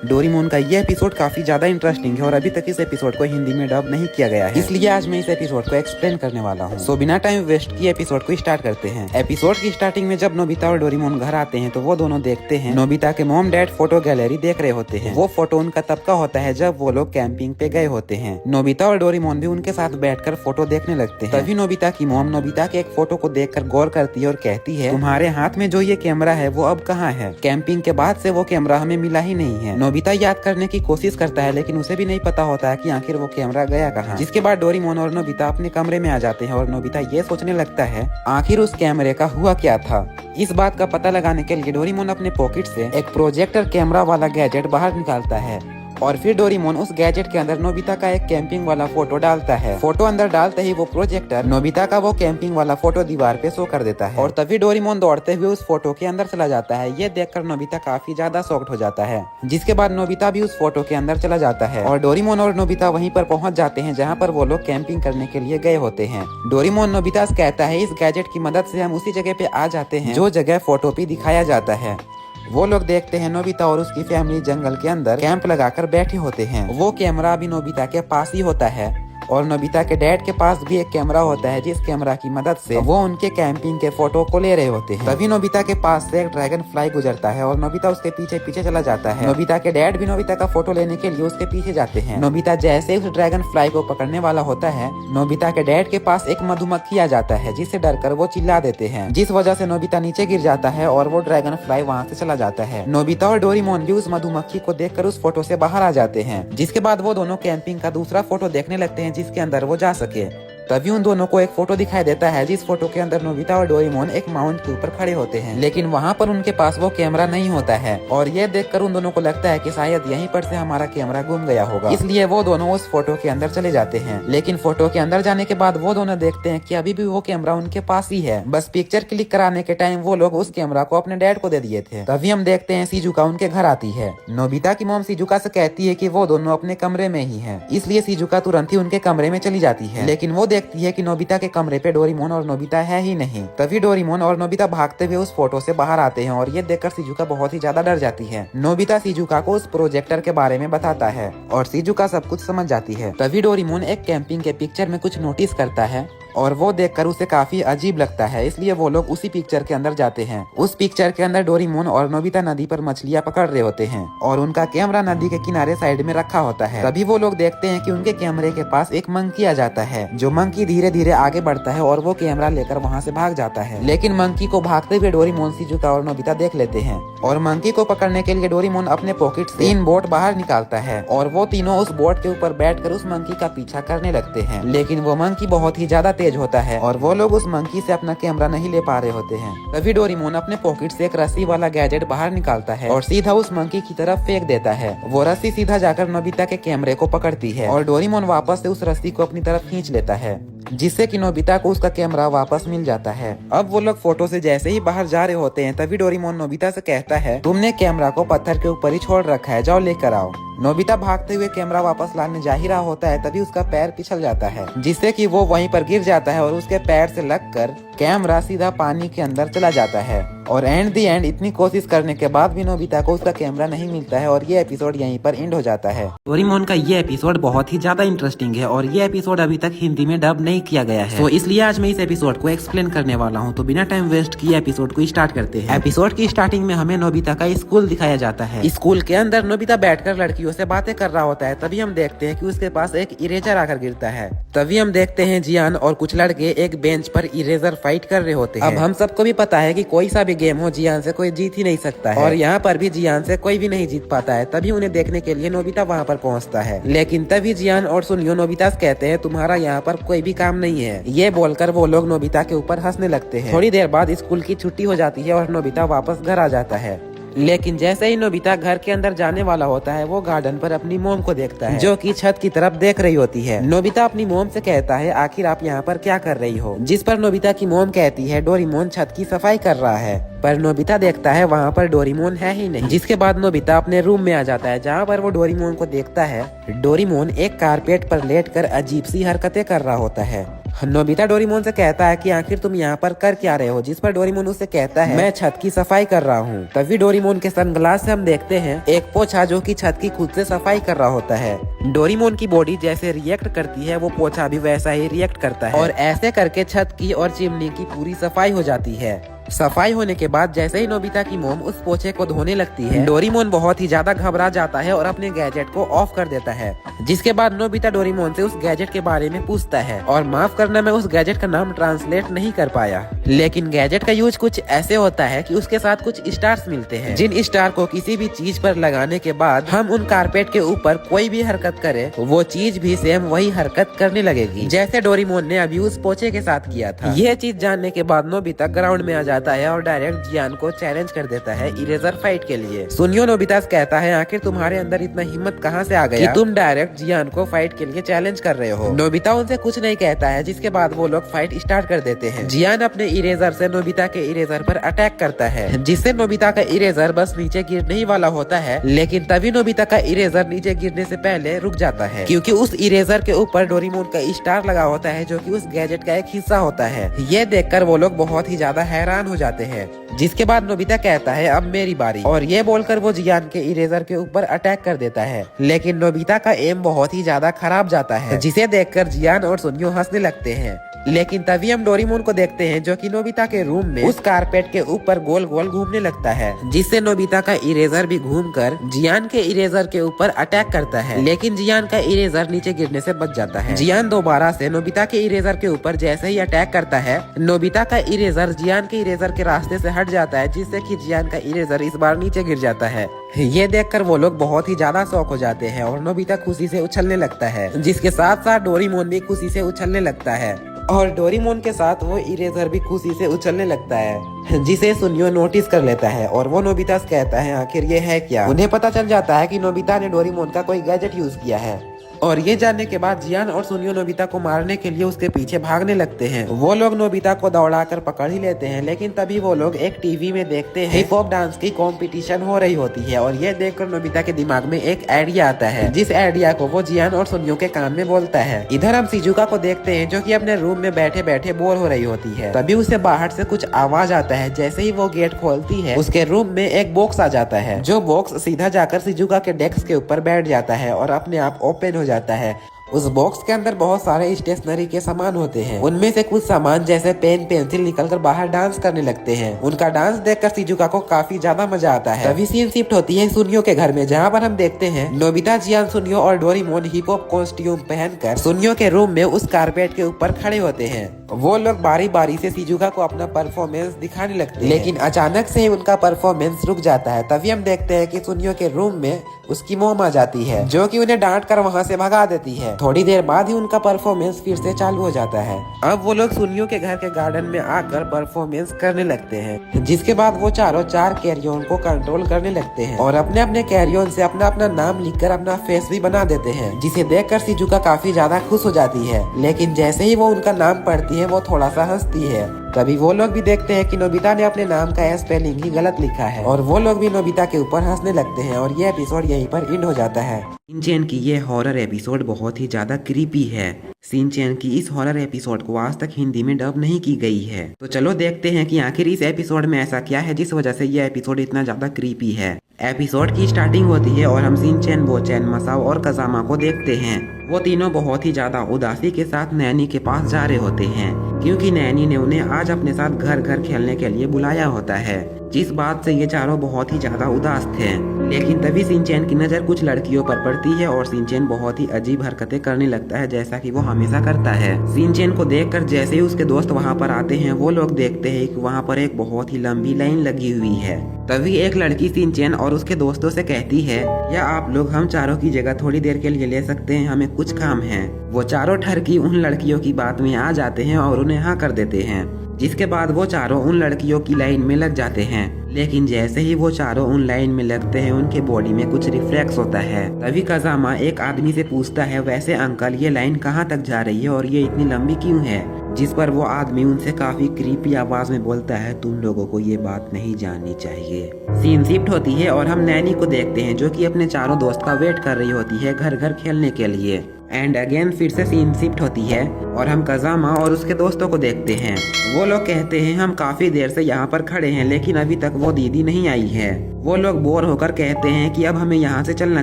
Doraemon का ये episode काफी ज्यादा इंटरेस्टिंग है और अभी तक इस एपिसोड को हिंदी में डब नहीं किया गया है, इसलिए आज मैं इस एपिसोड को एक्सप्लेन करने वाला हूँ। सो बिना टाइम वेस्ट किए एपिसोड को स्टार्ट करते हैं। एपिसोड की स्टार्टिंग में जब नोबिता और डोरेमोन घर आते हैं तो वो दोनों देखते हैं नोबिता के मॉम डैड फोटो गैलरी देख रहे होते हैं। वो फोटो उनका तब का होता है जब वो लोग कैंपिंग पे गए होते हैं। नोबिता और डोरेमोन भी उनके साथ बैठकर फोटो देखने लगते हैं। तभी नोबिता की मॉम नोबिता के एक फोटो को देखकर गौर करती है और कहती है, तुम्हारे हाथ में जो ये कैमरा है वो अब कहाँ है? कैंपिंग के बाद से वो कैमरा हमें मिला ही नहीं है। नोबिता याद करने की कोशिश करता है लेकिन उसे भी नहीं पता होता है कि आखिर वो कैमरा गया कहाँ। जिसके बाद डोरेमोन और नोबिता अपने कमरे में आ जाते हैं और नोबिता ये सोचने लगता है आखिर उस कैमरे का हुआ क्या था। इस बात का पता लगाने के लिए डोरेमोन अपने पॉकेट से एक प्रोजेक्टर कैमरा वाला गैजेट बाहर निकालता है और फिर डोरेमोन उस गैजेट के अंदर नोबिता का एक कैंपिंग वाला फोटो डालता है। फोटो अंदर डालते ही वो प्रोजेक्टर नोबिता का वो कैंपिंग वाला फोटो दीवार पे शो कर देता है और तभी डोरेमोन दौड़ते हुए उस फोटो के अंदर चला जाता है। ये देखकर नोबिता काफी ज्यादा शॉक्ड हो जाता है। जिसके बाद नोबिता भी उस फोटो के अंदर चला जाता है और डोरेमोन और नोबिता वहीं पर पहुंच जाते हैं जहाँ पर वो लोग कैंपिंग करने के लिए गए होते हैं। डोरेमोन नोबिता से कहता है इस गैजेट की मदद से हम उसी जगह पे आ जाते हैं जो जगह फोटो पे दिखाया जाता है। वो लोग देखते हैं नोबिता और उसकी फैमिली जंगल के अंदर कैंप लगाकर बैठे होते हैं। वो कैमरा भी नोबिता के पास ही होता है और नोबिता के डैड के पास भी एक कैमरा होता है जिस कैमरा की मदद से वो उनके कैंपिंग के फोटो को ले रहे होते हैं। तभी नोबिता के पास से एक ड्रैगन फ्लाई गुजरता है और नोबिता उसके पीछे पीछे चला जाता है। नोबिता के डैड भी नोबिता का फोटो लेने के लिए उसके पीछे जाते हैं। नोबिता जैसे उस ड्रैगन फ्लाई को पकड़ने वाला होता है नोबिता के डैड के पास एक मधुमक्खी आ जाता है जिससे डरकर वो चिल्ला देते हैं, जिस वजह से नोबिता नीचे गिर जाता है और वो ड्रैगन फ्लाई वहाँ से चला जाता है। नोबिता और डोरेमोन भी उस मधुमक्खी को देखकर उस फोटो से बाहर आ जाते हैं। जिसके बाद वो दोनों कैंपिंग का दूसरा फोटो देखने लगते हैं जिसके अंदर वो जा सके। तभी उन दोनों को एक फोटो दिखाई देता है जिस फोटो के अंदर नोबिता और डोरेमोन एक माउंट के ऊपर खड़े होते हैं लेकिन वहाँ पर उनके पास वो कैमरा नहीं होता है और ये देखकर उन दोनों को लगता है कि शायद यहीं पर से हमारा कैमरा गुम गया होगा। इसलिए वो दोनों उस फोटो के अंदर चले जाते हैं। लेकिन फोटो के अंदर जाने के बाद वो दोनों देखते हैं कि अभी भी वो कैमरा उनके पास ही है, बस पिक्चर क्लिक कराने के टाइम वो लोग उस कैमरा को अपने डैड को दे दिए थे। तभी हम देखते हैं शिजुका उनके घर आती है। नोबिता की मॉम शिजुका से कहती है कि वो दोनों अपने कमरे में ही है, इसलिए शिजुका तुरंत ही उनके कमरे में चली जाती है। लेकिन वो देखती है कि नोबिता के कमरे पे डोरेमोन और नोबिता है ही नहीं। तभी डोरेमोन और नोबिता भागते हुए उस फोटो से बाहर आते हैं और ये देखकर शिजुका बहुत ही ज्यादा डर जाती है। नोबिता शिजुका को उस प्रोजेक्टर के बारे में बताता है और शिजुका सब कुछ समझ जाती है। तभी डोरेमोन एक कैंपिंग के पिक्चर में कुछ नोटिस करता है और वो देखकर उसे काफी अजीब लगता है, इसलिए वो लोग उसी पिक्चर के अंदर जाते हैं। उस पिक्चर के अंदर डोरेमोन और नोबिता नदी पर मछलियां पकड़ रहे होते हैं और उनका कैमरा नदी के किनारे साइड में रखा होता है। तभी वो लोग देखते हैं कि उनके कैमरे के पास एक मंकी आ जाता है। जो मंकी धीरे धीरे आगे बढ़ता है और वो कैमरा लेकर वहाँ से भाग जाता है। लेकिन मंकी को भागते हुए डोरेमोन, शिजुका और नोबिता देख लेते हैं और मंकी को पकड़ने के लिए डोरेमोन अपने पॉकेट से 3 बोट बाहर निकालता है और वो तीनों उस बोट के ऊपर बैठकर उस मंकी का पीछा करने लगते हैं। लेकिन वो मंकी बहुत ही ज्यादा तेज होता है और वो लोग उस मंकी से अपना कैमरा नहीं ले पा रहे होते हैं। तभी डोरेमोन अपने पॉकेट से एक रस्सी वाला गैजेट बाहर निकालता है और सीधा उस मंकी की तरफ फेंक देता है। वो रस्सी सीधा जाकर नोबिता के कैमरे को पकड़ती है और डोरेमोन वापस से उस रस्सी को अपनी तरफ खींच लेता है जिससे कि नोबिता को उसका कैमरा वापस मिल जाता है। अब वो लोग फोटो से जैसे ही बाहर जा रहे होते हैं तभी डोरेमोन नोबिता से कहता है, तुमने कैमरा को पत्थर के ऊपर ही छोड़ रखा है, जाओ लेकर आओ। नोबिता भागते हुए कैमरा वापस लाने जा ही रहा होता है तभी उसका पैर पिछल जाता है जिससे कि वो वहीं पर गिर जाता है और उसके पैर से लगकर कैमरा सीधा पानी के अंदर चला जाता है। और एंड दी एंड इतनी कोशिश करने के बाद भी नोबिता को उसका कैमरा नहीं मिलता है और ये एपिसोड यहीं पर एंड हो जाता है। डोरेमोन का ये एपिसोड बहुत ही ज्यादा इंटरेस्टिंग है और ये एपिसोड अभी तक हिंदी में डब नहीं किया गया है, तो इसलिए आज मैं इस एपिसोड को एक्सप्लेन करने वाला हूँ। तो बिना टाइम वेस्ट किए एपिसोड को स्टार्ट करते हैं। एपिसोड की स्टार्टिंग में हमें नोबिता का स्कूल दिखाया जाता है। स्कूल के अंदर नोबिता बैठकर लड़कियों से बातें कर रहा होता है। तभी हम देखते हैं कि उसके पास एक इरेजर आकर गिरता है। तभी हम देखते हैं जियान और कुछ लड़के एक बेंच पर इरेजर फाइट कर रहे होते हैं। अब हम सबको भी पता है कि कोई सा भी गेम हो जियान से कोई जीत ही नहीं सकता है और यहाँ पर भी जियान से कोई भी नहीं जीत पाता है। तभी उन्हें देखने के लिए नोबिता वहाँ पर पहुँचता है। लेकिन तभी जियान और सुनियो नोबिता से कहते हैं, तुम्हारा यहाँ पर कोई भी काम नहीं है। ये बोलकर वो लोग नोबिता के ऊपर हंसने लगते हैं। थोड़ी देर बाद स्कूल की छुट्टी हो जाती है और नोबिता वापस घर आ जाता है। लेकिन जैसे ही नोबिता घर के अंदर जाने वाला होता है वो गार्डन पर अपनी मोम को देखता है जो कि छत की तरफ देख रही होती है। नोबिता अपनी मोम से कहता है, आखिर आप यहाँ पर क्या कर रही हो? जिस पर नोबिता की मोम कहती है, डोरेमोन छत की सफाई कर रहा है। पर नोबिता देखता है वहाँ पर डोरेमोन है ही नहीं। जिसके बाद नोबिता अपने रूम में आ जाता है जहाँ पर वो डोरेमोन को देखता है। डोरेमोन एक कारपेट पर लेटकर अजीब सी हरकतें कर रहा होता है। नोबिता डोरेमोन से कहता है कि आखिर तुम यहाँ पर कर क्या रहे हो, जिस पर डोरेमोन उससे कहता है मैं छत की सफाई कर रहा हूँ। तभी डोरेमोन के सनग्लास से हम देखते हैं एक पोछा जो कि छत की खुद से सफाई कर रहा होता है। डोरेमोन की बॉडी जैसे रिएक्ट करती है वो पोछा भी वैसा ही रिएक्ट करता है और ऐसे करके छत की और चिमनी की पूरी सफाई हो जाती है। सफाई होने के बाद जैसे ही नोबिता की मोम उस पोछे को धोने लगती है, डोरेमोन बहुत ही ज्यादा घबरा जाता है और अपने गैजेट को ऑफ कर देता है। जिसके बाद नोबिता डोरेमोन से उस गैजेट के बारे में पूछता है और माफ करना मैं उस गैजेट का नाम ट्रांसलेट नहीं कर पाया, लेकिन गैजेट का यूज कुछ ऐसे होता है कि उसके साथ कुछ स्टार्स मिलते हैं, जिन स्टार को किसी भी चीज पर लगाने के बाद हम उन कारपेट के ऊपर कोई भी हरकत करे वो चीज भी सेम वही हरकत करने लगेगी, जैसे डोरेमोन ने अभी उस पोछे के साथ किया था। यह चीज जानने के बाद नोबिता ग्राउंड में आ जाता है और डायरेक्ट जियान को चैलेंज कर देता है इरेजर फाइट के लिए। सुनियो नोबिता से कहता है आखिर तुम्हारे अंदर इतना हिम्मत कहाँ से आ गया कि तुम डायरेक्ट जियान को फाइट के लिए चैलेंज कर रहे हो। नोबिता उनसे कुछ नहीं कहता है, जिसके बाद वो लोग फाइट स्टार्ट कर देते हैं। जियान अपने इरेजर से नोबिता के इरेजर पर अटैक करता है, जिससे नोबिता का इरेजर बस नीचे गिरने ही वाला होता है, लेकिन तभी नोबिता का इरेजर नीचे गिरने से पहले रुक जाता है, क्योंकि उस इरेजर के ऊपर डोरेमोन का स्टार लगा होता है जो कि उस गैजेट का एक हिस्सा होता है। ये देखकर वो लोग बहुत ही ज्यादा हैरान हो जाते हैं। जिसके बाद नोबिता कहता है अब मेरी बारी, और ये बोलकर वो जियान के इरेजर के ऊपर अटैक कर देता है, लेकिन नोबिता का एम बहुत ही ज्यादा खराब जाता है, जिसे देखकर जियान और सुनियो हंसने लगते हैं। लेकिन तभी हम डोरेमोन को देखते हैं जो कि नोबिता के रूम में उस कारपेट के ऊपर गोल गोल घूमने लगता है, जिससे नोबिता का इरेजर भी घूमकर जियान के इरेजर के ऊपर अटैक करता है, लेकिन जियान का इरेजर नीचे गिरने से बच जाता है। जियान दोबारा से नोबिता के इरेजर के ऊपर जैसे ही अटैक करता है, नोबिता का इरेजर जियान के इरेजर के रास्ते से हट जाता है, जिससे कि जियान का इरेजर इस बार नीचे गिर जाता है। ये देखकर वो लोग बहुत ही ज्यादा शॉक हो जाते हैं और नोबिता खुशी से उछलने लगता है, जिसके साथ साथ डोरेमोन भी खुशी से उछलने लगता है और डोरेमोन के साथ वो इरेजर भी खुशी से उछलने लगता है, जिसे सुनियो नोटिस कर लेता है और वो नोबिता से कहता है आखिर ये है क्या। उन्हें पता चल जाता है कि नोबिता ने डोरेमोन का कोई गैजेट यूज किया है, और ये जानने के बाद जियान और सुनियो नोबिता को मारने के लिए उसके पीछे भागने लगते हैं। वो लोग नोबिता को दौड़ाकर पकड़ ही लेते हैं, लेकिन तभी वो लोग एक टीवी में देखते हैं हिप हॉप डांस की कंपटीशन हो रही होती है, और ये देखकर नोबिता के दिमाग में एक आइडिया आता है, जिस आइडिया को वो जियान और सुनियो के कान में बोलता है। इधर हम शिजुका को देखते हैं जो कि अपने रूम में बैठे बैठे बोर हो रही होती है। तभी उसे बाहर से कुछ आवाज आता है। जैसे ही वो गेट खोलती है उसके रूम में एक बॉक्स आ जाता है, जो बॉक्स सीधा जाकर शिजुका के डेस्क के ऊपर बैठ जाता है और अपने आप ओपन हो जाता है। उस बॉक्स के अंदर बहुत सारे स्टेशनरी के सामान होते हैं। उनमें से कुछ सामान जैसे पेन पेंसिल निकलकर बाहर डांस करने लगते हैं। उनका डांस देखकर शिजुका को काफी ज्यादा मजा आता है। तभी सीन शिफ्ट होती है सुनियो के घर में, जहाँ पर हम देखते हैं नोबिता, जियान, सुनियो और डोरेमोन हिप हॉप कॉस्ट्यूम पहनकर सुनियो के रूम में उस कारपेट के ऊपर खड़े होते हैं। वो लोग बारी बारी से शिजुका को अपना परफॉर्मेंस दिखाने लगते हैं, लेकिन अचानक से ही उनका परफॉर्मेंस रुक जाता है। तभी हम देखते हैं कि सुनियो के रूम में उसकी मोम आ जाती है, जो कि उन्हें डांट कर वहाँ से भगा देती है। थोड़ी देर बाद ही उनका परफॉर्मेंस फिर से चालू हो जाता है। अब वो लोग सुनियो के घर के गार्डन में आकर परफॉर्मेंस करने लगते हैं, जिसके बाद वो चारों चार कैरियन को कंट्रोल करने लगते हैं और अपने अपने कैरियन से अपना अपना नाम लिखकर अपना फेस भी बना देते हैं, जिसे देखकर शिजुका काफी ज्यादा खुश हो जाती है। लेकिन जैसे ही वो उनका नाम पढ़ती है वो थोड़ा सा हंसती है। तभी वो लोग भी देखते हैं कि नोबिता ने अपने नाम का स्पेलिंग ही गलत लिखा है, और वो लोग भी नोबिता के ऊपर हंसने लगते हैं और ये एपिसोड यहीं पर एंड हो जाता है। शिनचैन की ये हॉरर एपिसोड बहुत ही ज्यादा क्रीपी है। शिनचैन की इस हॉरर एपिसोड को आज तक हिंदी में डब नहीं की गई है, तो चलो देखते हैं कि आखिर इस एपिसोड में ऐसा क्या है जिस वजह से ये एपिसोड इतना ज्यादा क्रीपी है। एपिसोड की स्टार्टिंग होती है और हम शिनचैन, बोचैन, मसाओ और कजामा को देखते हैं। वो तीनों बहुत ही ज्यादा उदासी के साथ नैनी के पास जा रहे होते हैं, क्योंकि नैनी ने उन्हें आज अपने साथ घर घर खेलने के लिए बुलाया होता है, जिस बात से ये चारों बहुत ही ज्यादा उदास थे। लेकिन तभी शिनचैन की नजर कुछ लड़कियों पर पड़ती है और शिनचैन बहुत ही अजीब हरकतें करने लगता है, जैसा कि वो हमेशा करता है। शिनचैन को देखकर जैसे ही उसके दोस्त वहाँ पर आते हैं, वो लोग देखते हैं कि वहाँ पर एक बहुत ही लंबी लाइन लगी हुई है। तभी एक लड़की शिनचैन और उसके दोस्तों से कहती है, या आप लोग हम चारों की जगह थोड़ी देर के लिए ले सकते हैं, हमें कुछ काम है। वो चारों ठरकी उन लड़कियों की बात में आ जाते हैं और उन्हें हाँ कर देते हैं, जिसके बाद वो चारों उन लड़कियों की लाइन में लग जाते हैं। लेकिन जैसे ही वो चारों उन लाइन में लगते हैं उनके बॉडी में कुछ रिफ्लेक्स होता है। तभी कजामा एक आदमी से पूछता है, वैसे अंकल ये लाइन कहाँ तक जा रही है और ये इतनी लंबी क्यों है? जिस पर वो आदमी उनसे काफी क्रीपी आवाज में बोलता है, तुम लोगों को ये बात नहीं जाननी चाहिए। सीन शिफ्ट होती है और हम नैनी को देखते हैं जो कि अपने चारों दोस्त का वेट कर रही होती है घर घर खेलने के लिए। एंड अगेन फिर से सीन शिफ्ट होती है और हम कजामा और उसके दोस्तों को देखते हैं। वो लोग कहते हैं, हम काफी देर से यहाँ पर खड़े हैं लेकिन अभी तक वो दीदी नहीं आई है। वो लोग बोर होकर कहते हैं कि अब हमें यहाँ से चलना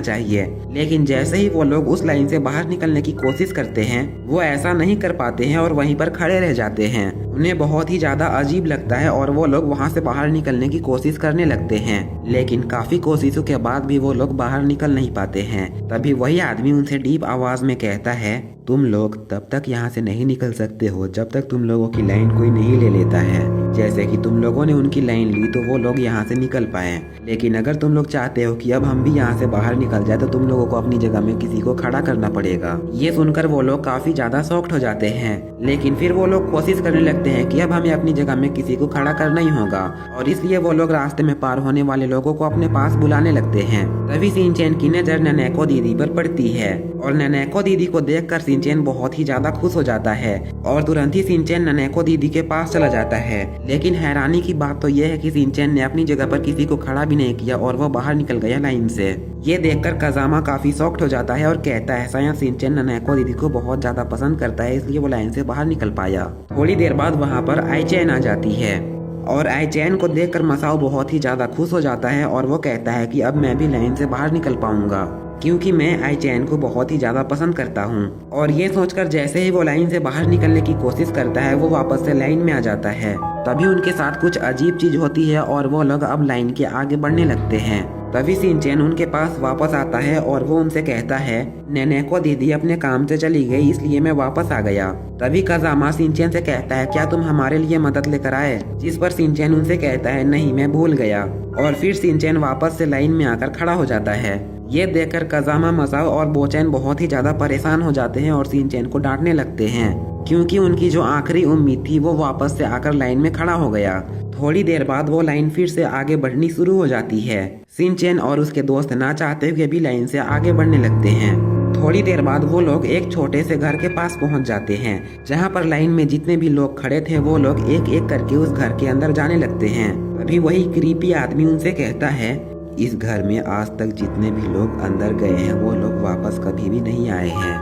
चाहिए, लेकिन जैसे ही वो लोग उस लाइन से बाहर निकलने की कोशिश करते हैं वो ऐसा नहीं कर पाते हैं और वहीं पर खड़े रह जाते हैं। उन्हें बहुत ही ज्यादा अजीब लगता है और वो लोग वहाँ से बाहर निकलने की कोशिश करने लगते हैं, लेकिन काफी कोशिशों के बाद भी वो लोग बाहर निकल नहीं पाते हैं। तभी वही आदमी उनसे डीप आवाज में कहता है, तुम लोग तब तक यहाँ से नहीं निकल सकते हो जब तक तुम लोगों की लाइन कोई नहीं ले लेता है। जैसे कि तुम लोगों ने उनकी लाइन ली तो वो लोग यहाँ से निकल पाए, लेकिन अगर तुम लोग चाहते हो कि अब हम भी यहाँ से बाहर निकल जाए तो तुम लोगों को अपनी जगह में किसी को खड़ा करना पड़ेगा। ये सुनकर वो लोग काफी ज्यादा शॉक्ड हो जाते हैं, लेकिन फिर वो लोग कोशिश करने लगते हैं कि अब हमें अपनी जगह में किसी को खड़ा करना ही होगा और इसलिए वो लोग रास्ते में पार होने वाले लोगों को अपने पास बुलाने लगते हैं। तभी शिनचैन की नजर नैनेको दीदी पर पड़ती है और नैनेको दीदी को देखकर शिनचैन बहुत ही ज्यादा खुश हो जाता है और तुरंत ही शिनचैन नैनेको दीदी के पास चला जाता है। लेकिन हैरानी की बात तो यह है कि शिनचैन ने अपनी जगह पर किसी को खड़ा भी नहीं किया और वह बाहर निकल गया लाइन से। ये देखकर कजामा काफी शॉक्ड हो जाता है और कहता है, शायद शिनचैन नैनेको दीदी को बहुत ज्यादा पसंद करता है इसलिए वो लाइन से बाहर निकल पाया। थोड़ी देर बाद वहाँ पर आईचैन आ जाती है और आईचैन को देखकर मसाओ बहुत ही ज्यादा खुश हो जाता है और वो कहता है कि अब मैं भी लाइन से बाहर निकल पाऊंगा क्योंकि मैं आईचैन को बहुत ही ज्यादा पसंद करता हूँ। और ये सोचकर जैसे ही वो लाइन से बाहर निकलने की कोशिश करता है वो वापस से लाइन में आ जाता है। तभी उनके साथ कुछ अजीब चीज होती है और वो लोग अब लाइन के आगे बढ़ने लगते हैं। तभी शिनचैन उनके पास वापस आता है और वो उनसे कहता है, नैनेको दीदी अपने काम से चली गई इसलिए मैं वापस आ गया। तभी कजामा शिनचैन से कहता है, क्या तुम हमारे लिए मदद लेकर आए? जिस पर शिनचैन उनसे कहता है, नहीं मैं भूल गया। और फिर शिनचैन वापस से लाइन में आकर खड़ा हो जाता है। ये देखकर कजामा, मसाओ और बोचैन बहुत ही ज्यादा परेशान हो जाते हैं और शिनचैन को डांटने लगते हैं क्योंकि उनकी जो आखिरी उम्मीद थी वो वापस से आकर लाइन में खड़ा हो गया। थोड़ी देर बाद वो लाइन फिर से आगे बढ़नी शुरू हो जाती है। शिनचैन और उसके दोस्त ना चाहते हुए भी लाइन से आगे बढ़ने लगते हैं। थोड़ी देर बाद वो लोग एक छोटे से घर के पास पहुंच जाते हैं जहां पर लाइन में जितने भी लोग खड़े थे वो लोग एक एक करके उस घर के अंदर जाने लगते हैं। तभी वही क्रीपी आदमी उनसे कहता है, इस घर में आज तक जितने भी लोग अंदर गए हैं वो लोग वापस कभी भी नहीं आए हैं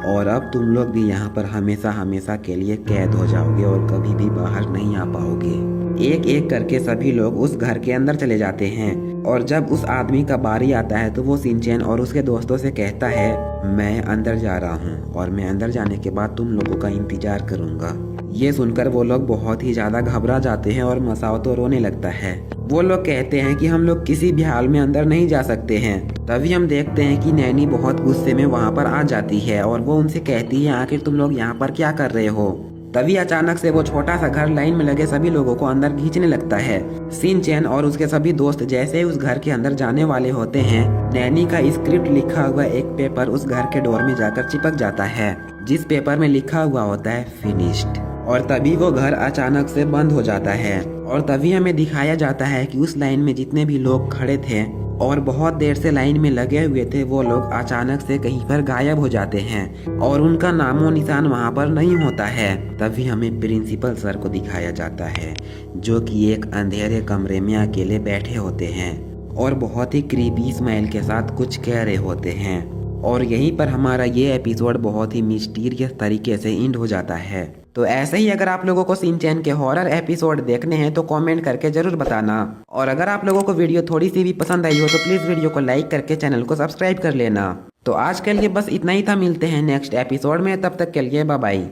और अब तुम लोग भी यहाँ पर हमेशा हमेशा के लिए कैद हो जाओगे और कभी भी बाहर नहीं आ पाओगे। एक एक करके सभी लोग उस घर के अंदर चले जाते हैं और जब उस आदमी का बारी आता है तो वो शिनचैन और उसके दोस्तों से कहता है, मैं अंदर जा रहा हूँ और मैं अंदर जाने के बाद तुम लोगों का इंतजार करूंगा। ये सुनकर वो लोग बहुत ही ज्यादा घबरा जाते हैं और मसाओ तो रोने लगता है। वो लोग कहते हैं कि हम लोग किसी भी हाल में अंदर नहीं जा सकते हैं। तभी हम देखते हैं कि नैनी बहुत गुस्से में वहाँ पर आ जाती है और वो उनसे कहती है, आखिर तुम लोग यहाँ पर क्या कर रहे हो? तभी अचानक से वो छोटा सा घर लाइन में लगे सभी लोगों को अंदर खींचने लगता है। शिनचैन और उसके सभी दोस्त जैसे ही उस घर के अंदर जाने वाले होते हैं, नैनी का स्क्रिप्ट लिखा हुआ एक पेपर उस घर के डोर में जाकर चिपक जाता है, जिस पेपर में लिखा हुआ होता है फिनिश्ड। और तभी वो घर अचानक से बंद हो जाता है और तभी हमें दिखाया जाता है कि उस लाइन में जितने भी लोग खड़े थे और बहुत देर से लाइन में लगे हुए थे वो लोग अचानक से कहीं पर गायब हो जाते हैं और उनका नामो निशान वहाँ पर नहीं होता है। तभी हमें प्रिंसिपल सर को दिखाया जाता है जो कि एक अंधेरे कमरे में अकेले बैठे होते हैं और बहुत ही क्रीपी स्माइल के साथ कुछ कह रहे होते हैं। और यहीं पर हमारा ये एपिसोड बहुत ही मिस्टीरियस तरीके से एंड हो जाता है। तो ऐसे ही अगर आप लोगों को शिनचैन के हॉरर एपिसोड देखने हैं तो कमेंट करके जरूर बताना। और अगर आप लोगों को वीडियो थोड़ी सी भी पसंद आई हो तो प्लीज वीडियो को लाइक करके चैनल को सब्सक्राइब कर लेना। तो आज के लिए बस इतना ही था, मिलते हैं नेक्स्ट एपिसोड में, तब तक के लिए बाय बाय।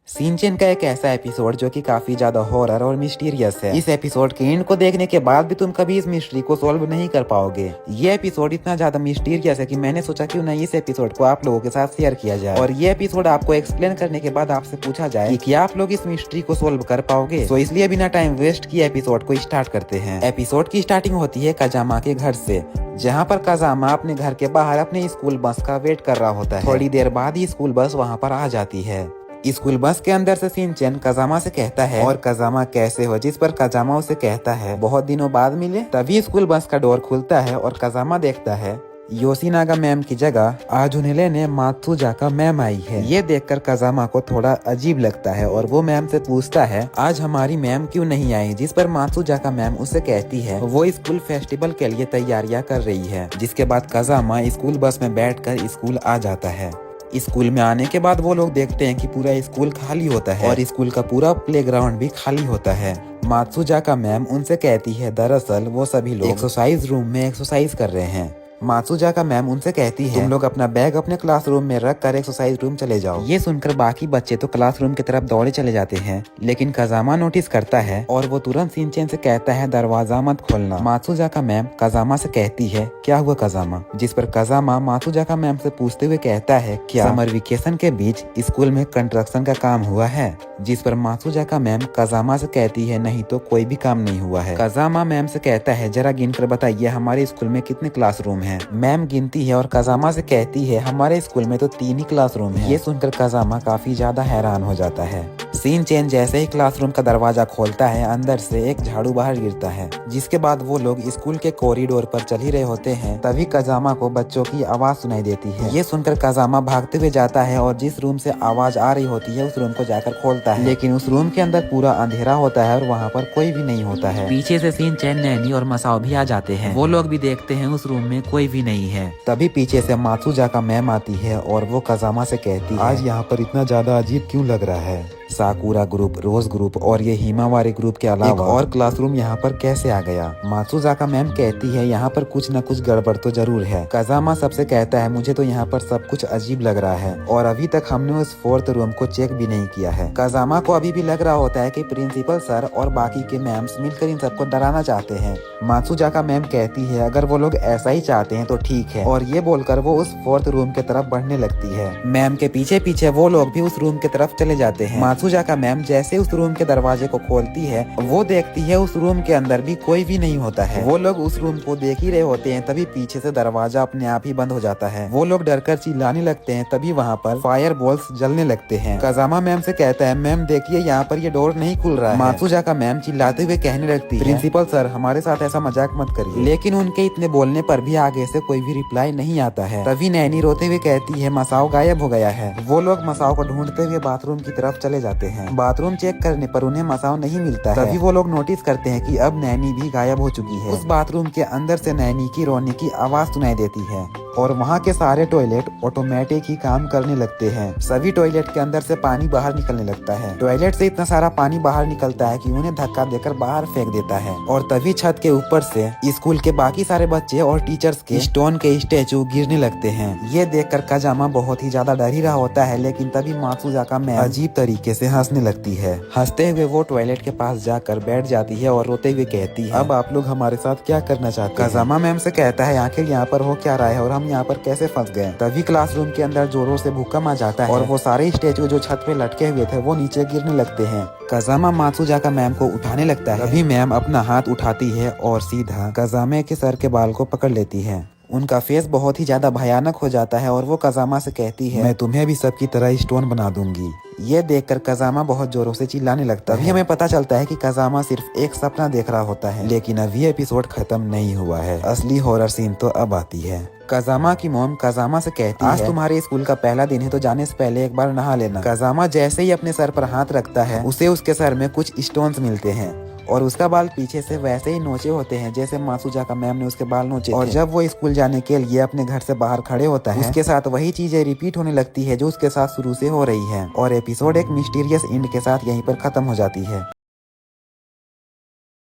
शिनचैन का एक ऐसा एपिसोड जो कि काफी ज्यादा हॉरर और मिस्टीरियस है। इस एपिसोड के एंड को देखने के बाद भी तुम कभी इस मिस्ट्री को सॉल्व नहीं कर पाओगे। ये एपिसोड इतना ज्यादा मिस्टीरियस है कि मैंने सोचा क्यों ना इस एपिसोड को आप लोगों के साथ शेयर किया जाए और ये एपिसोड आपको एक्सप्लेन करने के बाद आपसे पूछा जाए कि क्या आप लोग इस मिस्ट्री को सोल्व कर पाओगे। तो इसलिए बिना टाइम वेस्ट किए एपिसोड को स्टार्ट करते हैं। एपिसोड की स्टार्टिंग होती है कजामा के घर से, जहाँ पर कजामा अपने घर के बाहर अपने स्कूल बस का वेट कर रहा होता है। थोड़ी देर बाद ही स्कूल बस वहाँ पर आ जाती है। स्कूल बस के अंदर से शिनचैन काजामा से कहता है, और काजामा कैसे हो, जिस पर काजामा उसे कहता है बहुत दिनों बाद मिले। तभी स्कूल बस का डोर खुलता है और काजामा देखता है योशिनागा मैम की जगह आज उन्हें लेने मात्सुजाका मैम आई है। ये देखकर काजामा को थोड़ा अजीब लगता है और वो मैम से पूछता है आज हमारी मैम क्यों नहीं आई, जिस पर मात्सुजाका मैम उसे कहती है वो स्कूल फेस्टिवल के लिए तैयारियां कर रही है। जिसके बाद काजामा स्कूल बस में बैठकर स्कूल आ जाता है। स्कूल में आने के बाद वो लोग देखते हैं कि पूरा स्कूल खाली होता है और स्कूल का पूरा प्लेग्राउंड भी खाली होता है। मात्सुजाका मैम उनसे कहती है दरअसल वो सभी लोग एक्सरसाइज रूम में एक्सरसाइज कर रहे हैं। मात्सुजाका मैम उनसे कहती है तुम लोग अपना बैग अपने क्लासरूम में रख कर एक्सरसाइज रूम चले जाओ। ये सुनकर बाकी बच्चे तो क्लासरूम की तरफ दौड़े चले जाते हैं, लेकिन काजामा नोटिस करता है और वो तुरंत शिनचैन से कहता है दरवाजा मत खोलना। मात्सुजाका मैम काजामा से कहती है क्या हुआ काजामा, जिस पर काजामा मात्सुजाका मैम से पूछते हुए कहता है क्या समर वेकेशन के बीच स्कूल में कंस्ट्रक्शन का काम हुआ है। जिस पर मात्सुजाका मैम काजामा से कहती है नहीं तो कोई भी काम नहीं हुआ है। काजामा मैम से कहता है जरा गिनकर बताइए हमारे स्कूल में कितने क्लासरूम हैं। मैम गिनती है और काजामा से कहती है हमारे स्कूल में तो 3 ही क्लासरूम हैं। ये सुनकर काजामा काफी ज्यादा हैरान हो जाता है। शिनचैन जैसे ही क्लासरूम का दरवाजा खोलता है अंदर से एक झाड़ू बाहर गिरता है। जिसके बाद वो लोग स्कूल के कॉरिडोर पर चल ही रहे होते हैं, तभी काजामा को बच्चों की आवाज सुनाई देती है। ये सुनकर काजामा भागते हुए जाता है और जिस रूम से आवाज आ रही होती है उस रूम को जाकर खोलता है, लेकिन उस रूम के अंदर पूरा अंधेरा होता है और वहाँ पर कोई भी नहीं होता है। पीछे से शिनचैन, नैनी और मसाओ भी आ जाते हैं। वो लोग भी देखते हैं उस रूम में कोई भी नहीं है। तभी पीछे से मात्सुजाका मैम आती है और वो काजामा से कहती है आज यहाँ पर इतना ज्यादा अजीब क्यों लग रहा है। साकुरा ग्रुप, रोज ग्रुप और ये हिमावारी ग्रुप के अलावा एक और क्लासरूम यहाँ पर कैसे आ गया। मात्सुजाका मैम कहती है यहाँ पर कुछ न कुछ गड़बड़ तो जरूर है। काजामा सबसे कहता है मुझे तो यहाँ पर सब कुछ अजीब लग रहा है और अभी तक हमने उस 4th रूम को चेक भी नहीं किया है। काजामा को अभी भी लग रहा होता है कि प्रिंसिपल सर और बाकी के मैम्स मिलकर इन सबको डराना चाहते हैं। मात्सुजाका मैम कहती है अगर वो लोग ऐसा ही चाहते हैं तो ठीक है, और ये बोलकर वो उस 4th रूम की तरफ बढ़ने लगती है। मैम के पीछे पीछे वो लोग भी उस रूम की तरफ चले जाते हैं। मात्सुजाका मैम जैसे उस रूम के दरवाजे को खोलती है वो देखती है उस रूम के अंदर भी कोई भी नहीं होता है। वो लोग उस रूम को देख ही रहे होते हैं, तभी पीछे से दरवाजा अपने आप ही बंद हो जाता है। वो लोग डरकर चिल्लाने लगते हैं, तभी वहाँ पर फायर बॉल्स जलने लगते हैं। काजामा मैम से कहता है मैम देखिए यहाँ पर ये डोर नहीं खुल रहा है। मात्सुजाका मैम चिल्लाते हुए कहने लगती है प्रिंसिपल सर हमारे साथ ऐसा मजाक मत करिए, लेकिन उनके इतने बोलने पर भी आगे से कोई भी रिप्लाई नहीं आता है। तभी नैनी रोते हुए कहती है मसाओ गायब हो गया है। वो लोग मसाओ को ढूंढते हुए बाथरूम की तरफ चले जाते हैं। बाथरूम चेक करने पर उन्हें मसाओ नहीं मिलता है। तभी वो लोग नोटिस करते हैं कि अब नैनी भी गायब हो चुकी है। उस बाथरूम के अंदर से नैनी की रोने की आवाज सुनाई देती है और वहाँ के सारे टॉयलेट ऑटोमेटिक ही काम करने लगते हैं। सभी टॉयलेट के अंदर से पानी बाहर निकलने लगता है। टॉयलेट से इतना सारा पानी बाहर निकलता है कि उन्हें धक्का देकर बाहर फेंक देता है और तभी छत के ऊपर से स्कूल के बाकी सारे बच्चे और टीचर्स के स्टोन के स्टेचू गिरने लगते हैं। ये देखकर काजामा बहुत ही ज्यादा डर ही रहा होता है, लेकिन तभी मात्सुजाका मैम अजीब तरीके से हंसने लगती है। हंसते हुए वो टॉयलेट के पास जाकर बैठ जाती है और रोते हुए कहती है अब आप लोग हमारे साथ क्या करना चाहते हैं। काजामा मैम से कहता है आखिर यहाँ पर हो क्या रहा है और हम यहाँ पर कैसे फंस गए। तभी क्लासरूम के अंदर जोरों से भूकंप आ जाता है और वो सारे स्टेचू जो छत पे लटके हुए थे वो नीचे गिरने लगते हैं। काजामा मात्सुजाका मैम को उठाने लगता है, तभी मैम अपना हाथ उठाती है और सीधा काजामा के सर के बाल को पकड़ लेती है। उनका फेस बहुत ही ज्यादा भयानक हो जाता है और वो काजामा से कहती है मैं तुम्हें भी सबकी तरह स्टोन बना दूंगी। ये देखकर काजामा बहुत जोरों से चिल्लाने लगता है। तभी हमें पता चलता है कि काजामा सिर्फ एक सपना देख रहा होता है, लेकिन अभी एपिसोड खत्म नहीं हुआ है। असली हॉरर सीन तो अब आती है। काजामा की मॉम काजामा से कहती है आज तुम्हारे स्कूल का पहला दिन है तो जाने से पहले एक बार नहा लेना। काजामा जैसे ही अपने सर पर हाथ रखता है उसे उसके सर में कुछ स्टोन्स मिलते हैं और उसका बाल पीछे से वैसे ही नोचे होते हैं जैसे मात्सुजाका मैम ने उसके बाल नोचे। और जब वो स्कूल जाने के लिए अपने घर से बाहर खड़े होता है उसके साथ वही चीजें रिपीट होने लगती है जो उसके साथ शुरू से हो रही है और एपिसोड एक मिस्टीरियस एंड के साथ यहीं पर खत्म हो जाती है।